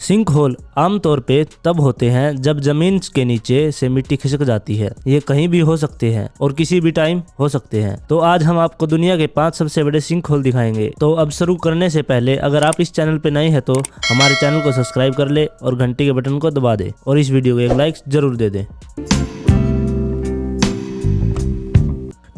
Sink hole आमतौर पे तब होते हैं जब जमीन के नीचे से मिट्टी खिसक जाती है। ये कहीं भी हो सकते हैं और किसी भी टाइम हो सकते हैं। तो आज हम आपको दुनिया के 5 सबसे बड़े सिंक होल दिखाएंगे। तो अब शुरू करने से पहले अगर आप इस चैनल पे नए हैं तो हमारे चैनल को सब्सक्राइब कर ले और घंटी के बटन को दबा दे और इस वीडियो को एक लाइक जरूर दे दे।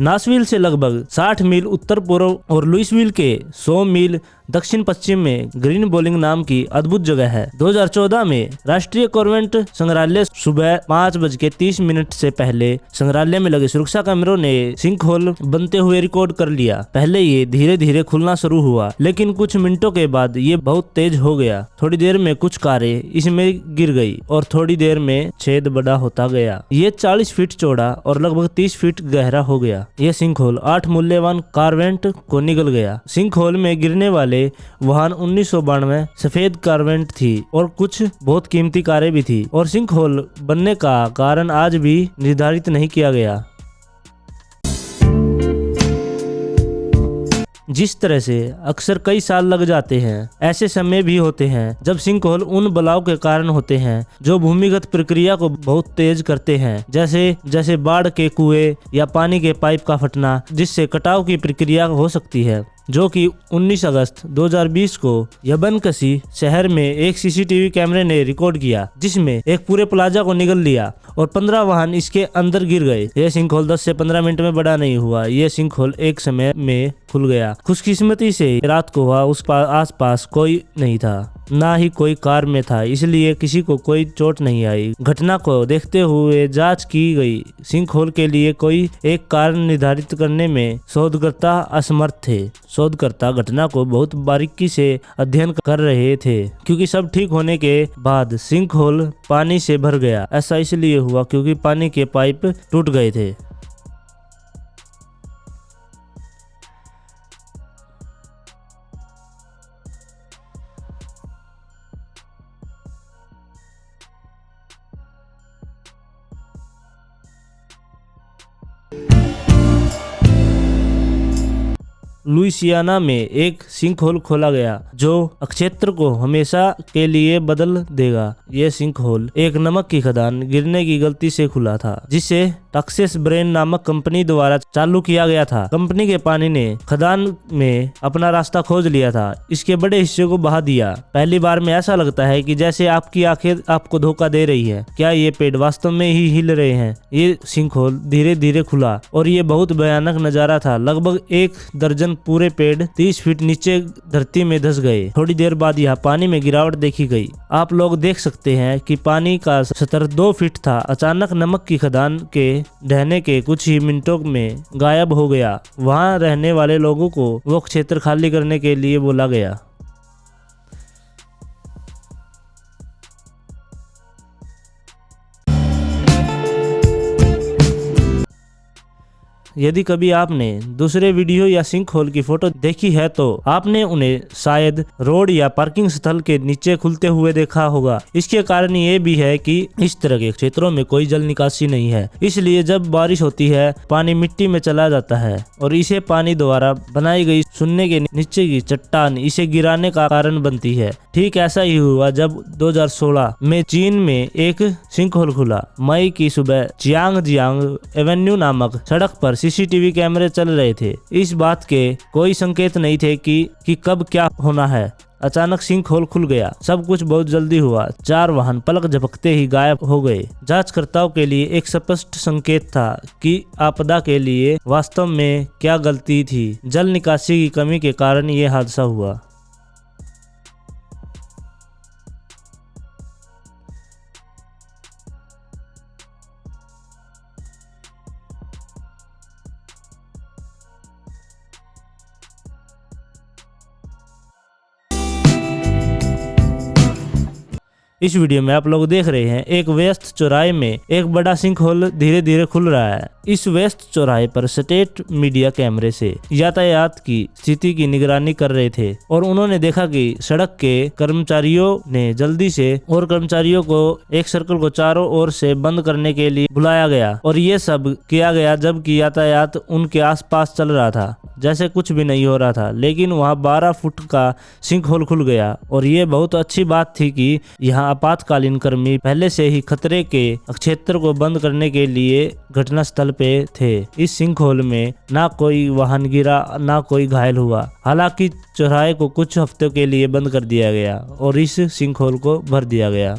नाशविल से लगभग 60 मील उत्तर पूर्व और लुइसविल के 100 मील दक्षिण पश्चिम में ग्रीन बोलिंग नाम की अद्भुत जगह है। 2014 में राष्ट्रीय कॉन्वेंट संग्रहालय सुबह 5:30 से पहले संग्रहालय में लगे सुरक्षा कैमरों ने सिंक होल बनते हुए रिकॉर्ड कर लिया। पहले ये धीरे धीरे खुलना शुरू हुआ, लेकिन कुछ मिनटों के बाद ये बहुत तेज हो गया। थोड़ी देर में कुछ कारें इसमें गिर गई और थोड़ी देर में छेद बड़ा होता गया। ये 40 फीट चौड़ा और लगभग 30 फीट गहरा हो गया। यह सिंक होल 8 मूल्यवान कारवेंट को निगल गया। सिंक होल में गिरने वाले वाहन 1992 सफेद कारवेंट थी और कुछ बहुत कीमती कारें भी थी और सिंक होल बनने का कारण आज भी निर्धारित नहीं किया गया। जिस तरह से अक्सर कई साल लग जाते हैं, ऐसे समय भी होते हैं जब सिंक होल उन बलाव के कारण होते हैं जो भूमिगत प्रक्रिया को बहुत तेज करते हैं, जैसे बाढ़ के कुएं या पानी के पाइप का फटना, जिससे कटाव की प्रक्रिया हो सकती है। जो कि 19 अगस्त 2020 को यबनकसी शहर में एक सीसीटीवी कैमरे ने रिकॉर्ड किया, जिसमें एक पूरे प्लाजा को निगल लिया और 15 वाहन इसके अंदर गिर गए। यह सिंक होल 10 से 15 मिनट में बड़ा नहीं हुआ। यह सिंक होल एक समय में खुल गया। खुशकिस्मती से रात को हुआ, उस आसपास कोई नहीं था, ना ही कोई कार में था, इसलिए किसी को कोई चोट नहीं आई। घटना को देखते हुए जांच की गई। सिंक होल के लिए कोई एक कारण निर्धारित करने में शोधकर्ता असमर्थ थे। शोधकर्ता घटना को बहुत बारीकी से अध्ययन कर रहे थे, क्योंकि सब ठीक होने के बाद सिंक होल पानी से भर गया। ऐसा इसलिए हुआ क्योंकि पानी के पाइप टूट गए थे। लुइसियाना में एक सिंक होल खोला गया जो क्षेत्र को हमेशा के लिए बदल देगा। यह सिंक होल एक नमक की खदान गिरने की गलती से खुला था, जिसे टक्सेस ब्रेन नामक कंपनी द्वारा चालू किया गया था। कंपनी के पानी ने खदान में अपना रास्ता खोज लिया था, इसके बड़े हिस्से को बहा दिया। पहली बार में ऐसा लगता है कि जैसे आपकी आंखें आपको धोखा दे रही है। क्या ये पेड़ वास्तव में ही हिल रहे हैं? ये सिंक होल धीरे धीरे खुला और ये बहुत भयानक नजारा था। लगभग 1 दर्जन पूरे पेड़ 30 फीट नीचे धरती में धंस गए। थोड़ी देर बाद यहाँ पानी में गिरावट देखी गई। आप लोग देख सकते हैं कि पानी का स्तर 2 फीट था। अचानक नमक की खदान के ढहने के कुछ ही मिनटों में गायब हो गया। वहां रहने वाले लोगों को वो क्षेत्र खाली करने के लिए बोला गया। यदि कभी आपने दूसरे वीडियो या सिंक होल की फोटो देखी है तो आपने उन्हें शायद रोड या पार्किंग स्थल के नीचे खुलते हुए देखा होगा। इसके कारण ये भी है कि इस तरह के क्षेत्रों में कोई जल निकासी नहीं है, इसलिए जब बारिश होती है पानी मिट्टी में चला जाता है और इसे पानी द्वारा बनाई गई शून्य के नीचे की चट्टान इसे गिराने का कारण बनती है। ठीक ऐसा ही हुआ जब 2016 में चीन में एक सिंक होल खुला। मई की सुबह जियांग एवेन्यू नामक सड़क पर सीसीटीवी कैमरे चल रहे थे। इस बात के कोई संकेत नहीं थे कि कब क्या होना है। अचानक सिंक होल खुल गया। सब कुछ बहुत जल्दी हुआ। 4 वाहन पलक झपकते ही गायब हो गए। जांचकर्ताओं के लिए एक स्पष्ट संकेत था कि आपदा के लिए वास्तव में क्या गलती थी। जल निकासी की कमी के कारण ये हादसा हुआ। इस वीडियो में आप लोग देख रहे हैं एक व्यस्त चौराहे में एक बड़ा सिंक होल धीरे धीरे खुल रहा है। इस व्यस्त चौराहे पर स्टेट मीडिया कैमरे से यातायात की स्थिति की निगरानी कर रहे थे और उन्होंने देखा कि सड़क के कर्मचारियों ने जल्दी से और कर्मचारियों को एक सर्कल को चारों ओर से बंद करने के लिए बुलाया गया और ये सब किया गया जबकि यातायात उनके आसपास चल रहा था जैसे कुछ भी नहीं हो रहा था। लेकिन वहां 12 फुट का सिंक होल खुल गया और ये बहुत अच्छी बात थी कि यहाँ आपातकालीन कर्मी पहले से ही खतरे के क्षेत्र को बंद करने के लिए घटनास्थल पे थे। इस सिंक होल में ना कोई वाहन गिरा ना कोई घायल हुआ। हालांकि चौराहे को कुछ हफ्तों के लिए बंद कर दिया गया और इस सिंक होल को भर दिया गया।